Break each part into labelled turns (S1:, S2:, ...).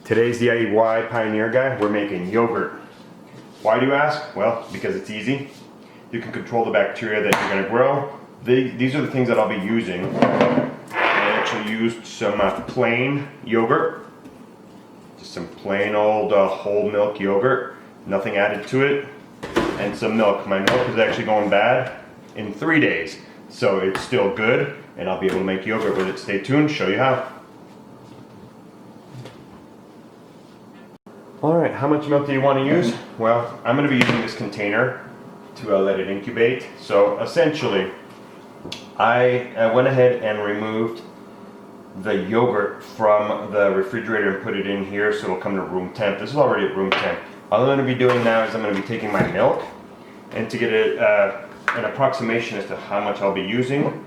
S1: Today's DIY Pioneer Guy, we're making yogurt. Why do you ask? Well, because it's easy. You can control the bacteria that you're going to grow. These are the things that I'll be using. I actually used some plain yogurt. Just some plain old whole milk yogurt. Nothing added to it. And some milk. My milk is actually going bad in 3 days. So it's still good and I'll be able to make yogurt with it. Stay tuned, show you how. Alright, how much milk do you want to use? Well, I'm going to be using this container to let it incubate. So essentially, I went ahead and removed the yogurt from the refrigerator and put it in here so it'll come to room temp. This is already at room temp. All I'm going to be doing now is I'm going to be taking my milk, and to get an approximation as to how much I'll be using,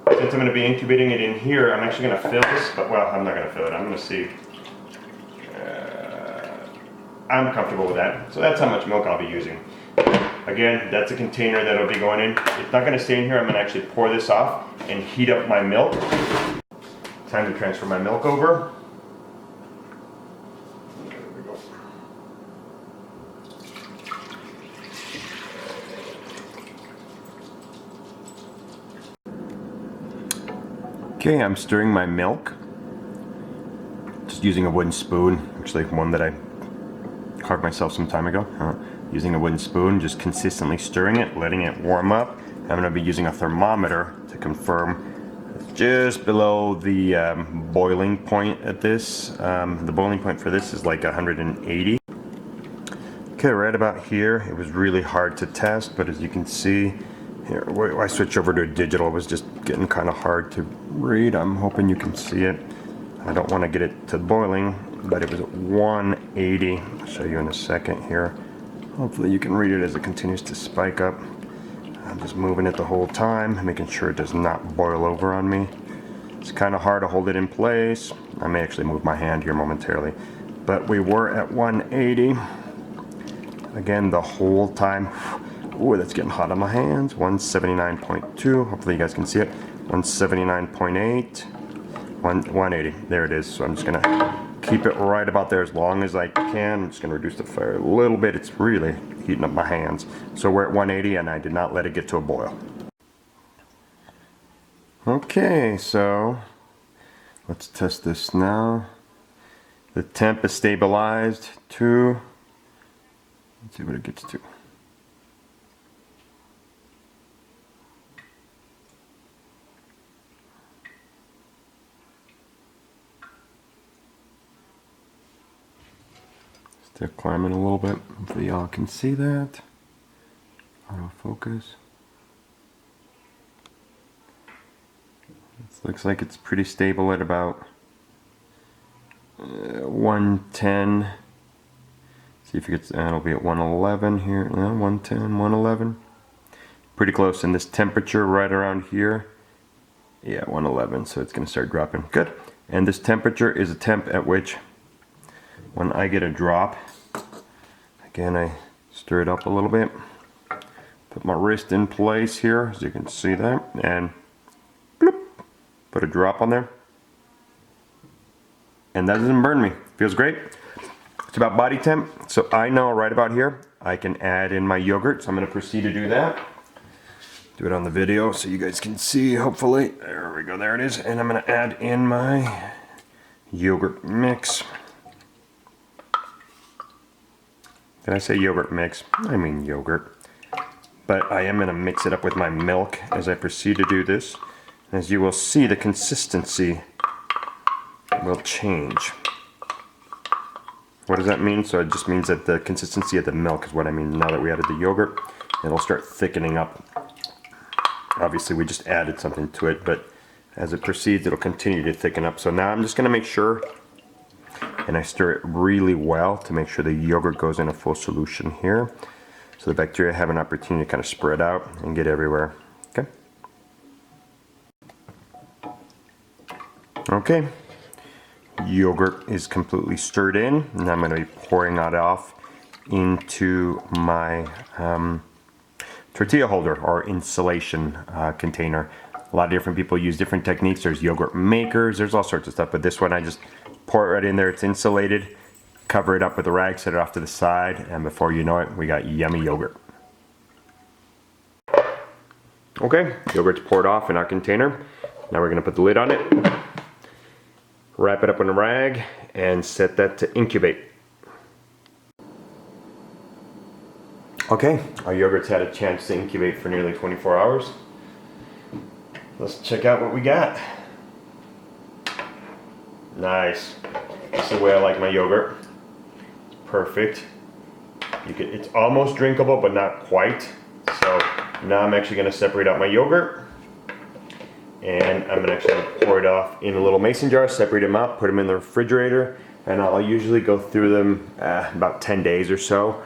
S1: since I'm going to be incubating it in here, I'm actually going to fill this, but well, I'm not going to fill it. I'm going to see. I'm comfortable with that. So that's how much milk I'll be using. Again, that's a container that'll be going in. It's not going to stay in here. I'm going to actually pour this off and heat up my milk. Time to transfer my milk over. There we go. Okay, I'm stirring my milk. Just using a wooden spoon, actually one that I carved myself some time ago. Using a wooden spoon, just consistently stirring it, letting it warm up. I'm going to be using a thermometer to confirm it's just below the boiling point at this. The boiling point for this is like 180. Okay, right about here, it was really hard to test, but as you can see, here, I switched over to a digital. It was just getting kind of hard to read. I'm hoping you can see it. I don't want to get it to boiling, but it was at 180. I'll show you in a second here. Hopefully you can read it as it continues to spike up. I'm just moving it the whole time, making sure it does not boil over on me. It's kind of hard to hold it in place. I may actually move my hand here momentarily. But we were at 180. Again, the whole time. Ooh, that's getting hot on my hands. 179.2. Hopefully you guys can see it. 179.8. 180. There it is. So I'm just going to keep it right about there as long as I can. I'm just going to reduce the fire a little bit. It's really heating up my hands. So we're at 180 and I did not let it get to a boil. Okay, so let's test this now. The temp is stabilized to, let's see what it gets to. Still climbing a little bit. Hopefully y'all can see that. Autofocus. It looks like it's pretty stable at about 110. See if it gets, it'll be at 111 here. 110, 111. Pretty close. And this temperature right around here. Yeah, 111. So it's going to start dropping. Good. And this temperature is a temp at which when I get a drop, again, I stir it up a little bit, put my wrist in place here, as you can see that, and bloop, put a drop on there, and that doesn't burn me. Feels great. It's about body temp, so I know right about here I can add in my yogurt, so I'm going to proceed to do that. Do it on the video so you guys can see, hopefully. There we go, there it is, and I'm going to add in my yogurt mix. Did I say yogurt mix? I mean yogurt. But I am going to mix it up with my milk as I proceed to do this. As you will see, the consistency will change. What does that mean? So it just means that the consistency of the milk is what I mean. Now that we added the yogurt, it'll start thickening up. Obviously we just added something to it, but as it proceeds, it'll continue to thicken up. So now I'm just going to make sure, and I stir it really well to make sure the yogurt goes in a full solution here, so the bacteria have an opportunity to kind of spread out and get everywhere. Okay. Okay. Yogurt is completely stirred in, and I'm going to be pouring that off into my tortilla holder or insulation container. A lot of different people use different techniques. There's yogurt makers, there's all sorts of stuff, but this one I just pour it right in there. It's insulated, cover it up with a rag, set it off to the side, and before you know it, we got yummy yogurt. Okay, yogurt's poured off in our container. Now we're gonna put the lid on it, wrap it up in a rag, and set that to incubate. Okay, our yogurt's had a chance to incubate for nearly 24 hours. Let's check out what we got. Nice. This is the way I like my yogurt. It's perfect. It's almost drinkable, but not quite. So now I'm actually going to separate out my yogurt. And I'm going to actually pour it off in a little mason jar, separate them out, put them in the refrigerator. And I'll usually go through them about 10 days or so.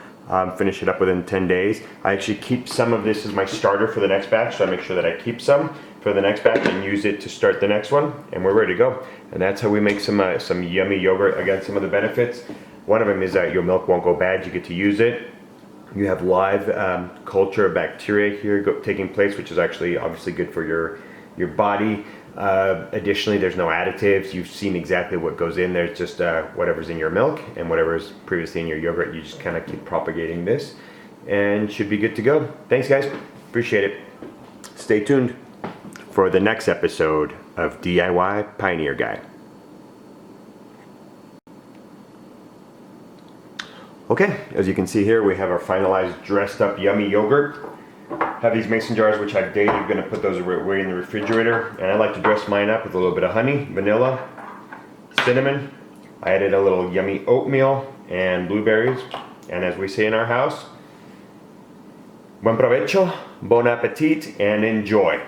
S1: Finish it up within 10 days. I actually keep some of this as my starter for the next batch, so I make sure that I keep some for the next batch and use it to start the next one, and we're ready to go. And that's how we make some yummy yogurt. Again, some of the benefits. One of them is that your milk won't go bad. You get to use it. You have live culture of bacteria here taking place, which is actually obviously good for your body. Additionally, there's no additives. You've seen exactly what goes in there. It's just whatever's in your milk and whatever's previously in your yogurt. You just kind of keep propagating this and should be good to go. Thanks guys, appreciate it. Stay tuned for the next episode of DIY Pioneer Guy. Okay, as you can see here, we have our finalized dressed up yummy yogurt. Have these mason jars which I've dated. I'm going to put those away in the refrigerator, and I like to dress mine up with a little bit of honey, vanilla, cinnamon. I added a little yummy oatmeal and blueberries, and as we say in our house, buen provecho, bon appetit, and enjoy.